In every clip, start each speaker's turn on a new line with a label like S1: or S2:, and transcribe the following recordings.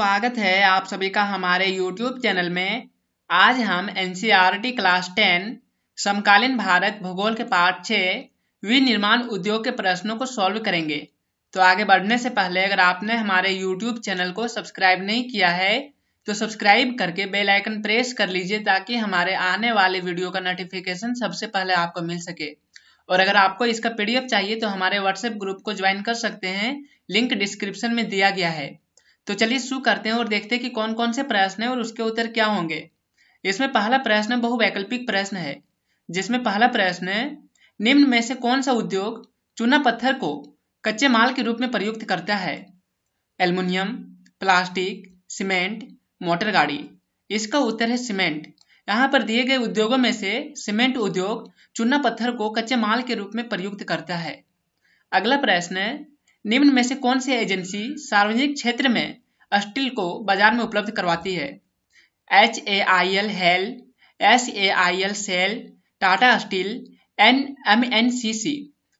S1: स्वागत है आप सभी का हमारे YouTube चैनल में। आज हम NCERT क्लास 10 समकालीन भारत भूगोल के पार्ट 6 विनिर्माण उद्योग के प्रश्नों को सॉल्व करेंगे। तो आगे बढ़ने से पहले अगर आपने हमारे YouTube चैनल को सब्सक्राइब नहीं किया है तो सब्सक्राइब करके बेल आइकन प्रेस कर लीजिए ताकि हमारे आने वाले वीडियो का नोटिफिकेशन सबसे पहले आपको मिल सके। और अगर आपको इसका PDF चाहिए तो हमारे व्हाट्सएप ग्रुप को ज्वाइन कर सकते हैं, लिंक डिस्क्रिप्शन में दिया गया है। तो चलिए शुरू करते हैं और देखते हैं कि कौन कौन से प्रश्न हैं और उसके उत्तर क्या होंगे। इसमें पहला प्रश्न बहुवैकल्पिक प्रश्न है, जिसमें पहला प्रश्न है, निम्न में से कौन सा उद्योग चूना पत्थर को कच्चे माल के रूप में प्रयुक्त करता है? एल्युमिनियम, प्लास्टिक, सीमेंट, मोटर गाड़ी। इसका उत्तर है सीमेंट। यहाँ पर दिए गए उद्योगों में से सीमेंट उद्योग चूना पत्थर को कच्चे माल के रूप में प्रयुक्त करता है। अगला प्रश्न है, निम्न में से कौन सी एजेंसी सार्वजनिक क्षेत्र में स्टील को बाजार में उपलब्ध करवाती है? HAIL hail, SAIL sail, Tata Steel, MNCC।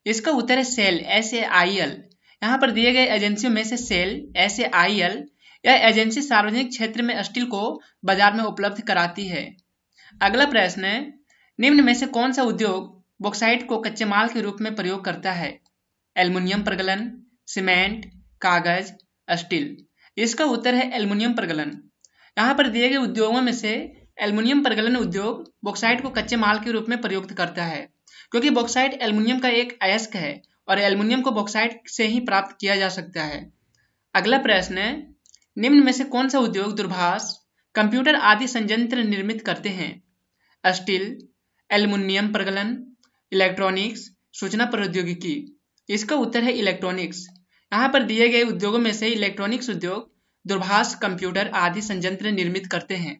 S1: इसका उत्तर है सेल, SAIL। यहाँ पर दिए गए एजेंसियों में से सेल, SAIL यह एजेंसी सार्वजनिक क्षेत्र में स्टील को बाजार में उपलब्ध कराती है। अगला प्रश्न है, निम्न में से कौन सा उद्योग बॉक्साइट को कच्चे माल के रूप में प्रयोग करता है? एल्युमिनियम प्रगलन, सीमेंट, कागज, स्टील। इसका उत्तर है एल्युमिनियम प्रगलन। यहाँ पर दिए गए उद्योगों में से एल्युमिनियम प्रगलन उद्योग बॉक्साइट को कच्चे माल के रूप में प्रयुक्त करता है, क्योंकि बॉक्साइट एल्युमिनियम का एक अयस्क है और एल्युमिनियम को बॉक्साइट से ही प्राप्त किया जा सकता है। अगला प्रश्न है, निम्न में से कौन सा उद्योग दूरभाष, कंप्यूटर आदि संयंत्र निर्मित करते हैं? स्टील, एल्युमिनियम प्रगलन, इलेक्ट्रॉनिक्स, सूचना प्रौद्योगिकी। इसका उत्तर है इलेक्ट्रॉनिक्स। यहाँ पर दिए गए उद्योगों में से इलेक्ट्रॉनिक्स उद्योग दूरभाष, कंप्यूटर आदि संयंत्र निर्मित करते हैं।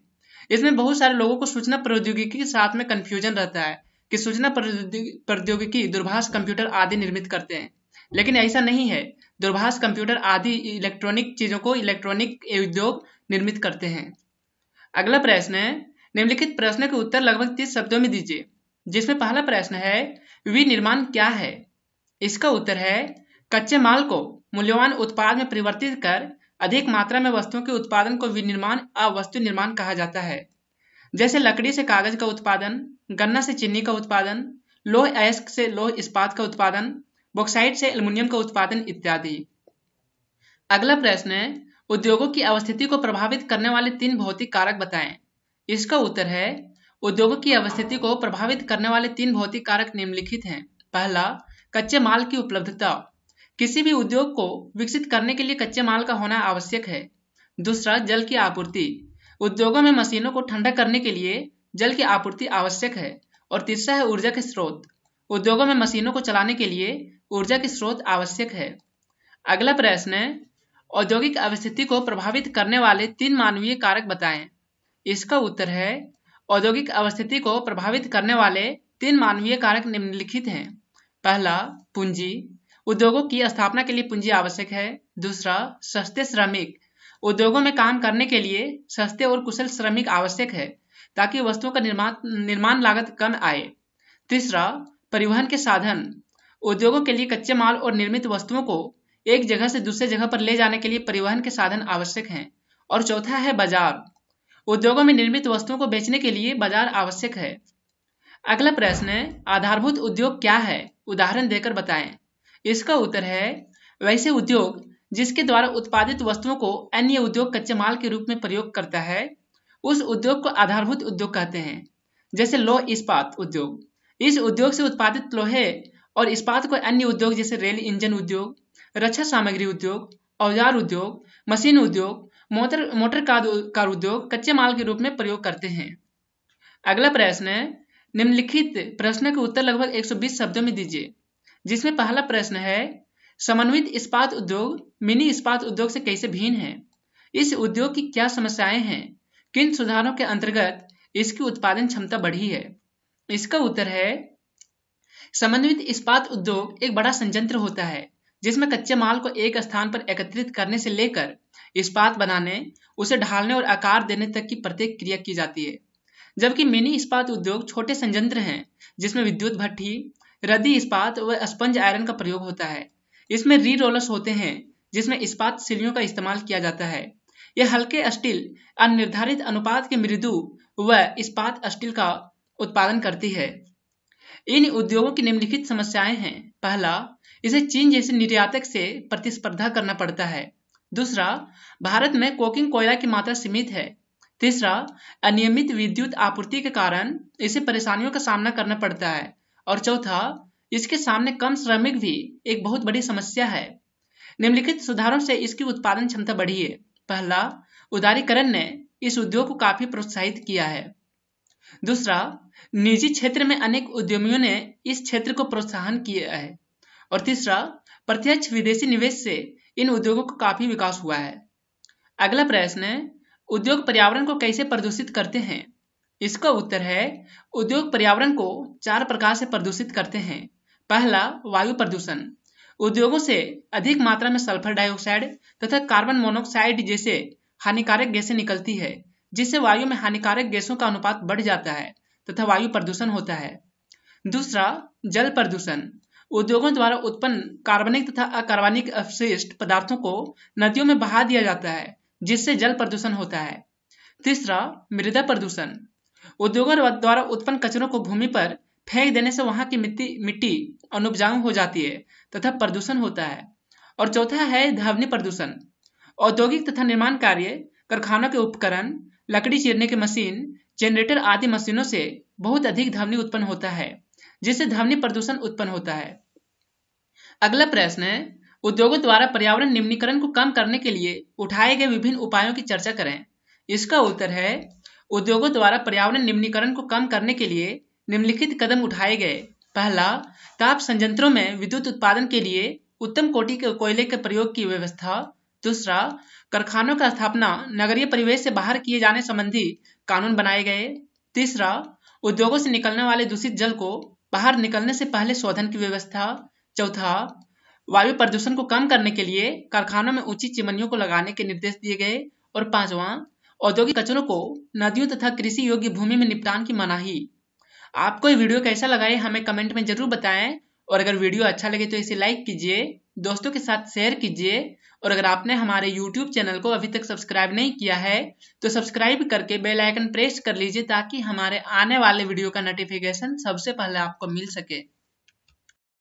S1: इसमें बहुत सारे लोगों को सूचना प्रौद्योगिकी के साथ में कंफ्यूजन रहता है कि सूचना प्रौद्योगिकी दूरभाष, कंप्यूटर आदि निर्मित करते हैं, लेकिन ऐसा नहीं है। दूरभाष, कंप्यूटर आदि इलेक्ट्रॉनिक चीजों को इलेक्ट्रॉनिक उद्योग निर्मित करते हैं। अगला प्रश्न है, निम्नलिखित प्रश्न के उत्तर लगभग 30 शब्दों में दीजिए। जिसमें पहला प्रश्न है, विनिर्माण क्या है? इसका उत्तर है, कच्चे माल को मूल्यवान उत्पाद में परिवर्तित कर अधिक मात्रा में वस्तुओं के उत्पादन को विनिर्माण या वस्तु निर्माण कहा जाता है। जैसे लकड़ी से कागज का उत्पादन, गन्ना से चीनी का उत्पादन, लौह अयस्क से लौह इस्पात का उत्पादन, बॉक्साइट से एल्युमिनियम का उत्पादन इत्यादि। अगला प्रश्न है, उद्योगों की अवस्थिति को प्रभावित करने वाले 3 भौतिक कारक बताएं। इसका उत्तर है, उद्योगों की अवस्थिति को प्रभावित करने वाले 3 भौतिक कारक निम्नलिखित हैं। पहला, कच्चे माल की उपलब्धता। किसी भी उद्योग को विकसित करने के लिए कच्चे माल का होना आवश्यक है। दूसरा, जल की आपूर्ति। उद्योगों में मशीनों को ठंडा करने के लिए जल की आपूर्ति आवश्यक है। और तीसरा है ऊर्जा के स्रोत। उद्योगों में मशीनों को चलाने के लिए ऊर्जा के स्रोत आवश्यक है। अगला प्रश्न है, औद्योगिक अवस्थिति को प्रभावित करने वाले 3 मानवीय कारक बताएं। इसका उत्तर है, औद्योगिक अवस्थिति को प्रभावित करने वाले 3 मानवीय कारक निम्नलिखित हैं। पहला, पूंजी। उद्योगों की स्थापना के लिए पूंजी आवश्यक है। दूसरा, सस्ते श्रमिक। उद्योगों में काम करने के लिए सस्ते और कुशल श्रमिक आवश्यक है ताकि वस्तुओं का निर्माण लागत कम आए। तीसरा, परिवहन के साधन। उद्योगों के लिए कच्चे माल और निर्मित वस्तुओं को एक जगह से दूसरे जगह पर ले जाने के लिए परिवहन के साधन आवश्यक हैं। और चौथा है बाजार। उद्योगों में निर्मित वस्तुओं को बेचने के लिए बाजार आवश्यक है। अगला प्रश्न है, आधारभूत उद्योग क्या है? उदाहरण देकर बताएं। इसका उत्तर है, वैसे उद्योग जिसके द्वारा उत्पादित वस्तुओं को अन्य उद्योग कच्चे माल के रूप में प्रयोग करता है, उस उद्योग को आधारभूत उद्योग कहते हैं। जैसे लौह इस्पात उद्योग। इस उद्योग से उत्पादित लोहे और इस्पात को अन्य उद्योग जैसे रेल इंजन उद्योग, रक्षा सामग्री उद्योग, औजार उद्योग, मशीन उद्योग, मोटर कार उद्योग कच्चे माल के रूप में प्रयोग करते हैं। अगला प्रश्न है, निम्नलिखित प्रश्न के उत्तर लगभग 120 शब्दों में दीजिए। जिसमें पहला प्रश्न है, समन्वित इस्पात उद्योग मिनी इस्पात उद्योग से कैसे भिन्न है? इस उद्योग की क्या समस्याएं हैं? किन सुधारों के अंतर्गत इसकी उत्पादन क्षमता बढ़ी है? इसका उत्तर है, समन्वित इस्पात उद्योग एक बड़ा संयंत्र होता है जिसमें कच्चे माल को एक स्थान पर एकत्रित करने से लेकर इस्पात बनाने, उसे ढालने और आकार देने तक की प्रत्येक क्रिया की जाती है। जबकि मिनी इस्पात उद्योग छोटे संयंत्र हैं जिसमें विद्युत भट्ठी, रद्दी इस्पात व स्पंज आयरन का प्रयोग होता है। इसमें री रोलर्स होते हैं जिसमें इस्पात सिल्लियों का इस्तेमाल किया जाता है। यह हल्के स्टील अनिर्धारित अनुपात के मृदु व इस्पात स्टील का उत्पादन करती है। इन उद्योगों की निम्नलिखित समस्याएं हैं। पहला, इसे चीन जैसे निर्यातक से प्रतिस्पर्धा करना पड़ता है। दूसरा, भारत में कोकिंग कोयला की मात्रा सीमित है। तीसरा, अनियमित विद्युत आपूर्ति के कारण इसे परेशानियों का सामना करना पड़ता है। और चौथा, इसके सामने कम श्रमिक भी एक बहुत बड़ी समस्या है। निम्नलिखित सुधारों से इसकी उत्पादन क्षमता बढ़ी है। पहला, उदारीकरण ने इस उद्योग को काफी प्रोत्साहित किया है। दूसरा, निजी क्षेत्र में अनेक उद्यमियों ने इस क्षेत्र को प्रोत्साहन किया है। और तीसरा, प्रत्यक्ष विदेशी निवेश से इन उद्योगों को काफी विकास हुआ है। अगला प्रश्न है, उद्योग पर्यावरण को कैसे प्रदूषित करते हैं? इसका उत्तर है, उद्योग पर्यावरण को 4 प्रकार से प्रदूषित करते हैं। पहला, वायु प्रदूषण। उद्योगों से अधिक मात्रा में सल्फर डाइऑक्साइड तथा कार्बन मोनोऑक्साइड जैसे हानिकारक गैसें निकलती है, जिससे वायु में हानिकारक गैसों का अनुपात बढ़ जाता है तथा वायु प्रदूषण होता है। दूसरा, जल प्रदूषण। उद्योगों द्वारा उत्पन्न कार्बनिक तथा अकार्बनिक अपशिष्ट पदार्थों को नदियों में बहा दिया जाता है, जिससे जल प्रदूषण होता है। तीसरा, मृदा प्रदूषण। उद्योगों द्वारा उत्पन्न कचरों को भूमि पर फेंक देने से वहां की मिट्टी अनुपजाऊ हो जाती है तथा प्रदूषण होता है। और चौथा है ध्वनि प्रदूषण। औद्योगिक तथा निर्माण कार्य, कारखानों के उपकरण, लकड़ी चीरने की मशीन, जनरेटर आदि मशीनों से बहुत अधिक ध्वनि उत्पन्न होता है, जिससे ध्वनि प्रदूषण उत्पन्न होता है। अगला प्रश्न है, उद्योगों द्वारा पर्यावरण निम्नीकरण को कम करने के लिए उठाए गए विभिन्न उपायों की चर्चा करें। इसका उत्तर है, उद्योगों द्वारा पर्यावरण निम्नीकरण को कम करने के लिए निम्नलिखित कदम उठाए गए। पहला, ताप संयंत्रों में विद्युत उत्पादन के लिए उत्तम कोटि के कोयले के प्रयोग की व्यवस्था। दूसरा, कारखानों का स्थापना नगरीय परिवेश से बाहर किए जाने संबंधी कानून बनाए गए। तीसरा, उद्योगों से निकलने वाले दूषित जल को बाहर निकलने से पहले शोधन की व्यवस्था। चौथा, वायु प्रदूषण को कम करने के लिए कारखानों में ऊंची चिमनियों को लगाने के निर्देश दिए गए। और पांचवा, औद्योगिक कचरों को नदियों तथा कृषि योग्य भूमि में निपटान की मनाही। आपको ये वीडियो कैसा लगा है हमें कमेंट में जरूर बताएं। और अगर वीडियो अच्छा लगे तो इसे लाइक कीजिए, दोस्तों के साथ शेयर कीजिए। और अगर आपने हमारे YouTube चैनल को अभी तक सब्सक्राइब नहीं किया है तो सब्सक्राइब करके बेल आइकन प्रेस कर लीजिए, ताकि हमारे आने वाले वीडियो का नोटिफिकेशन सबसे पहले आपको मिल सके।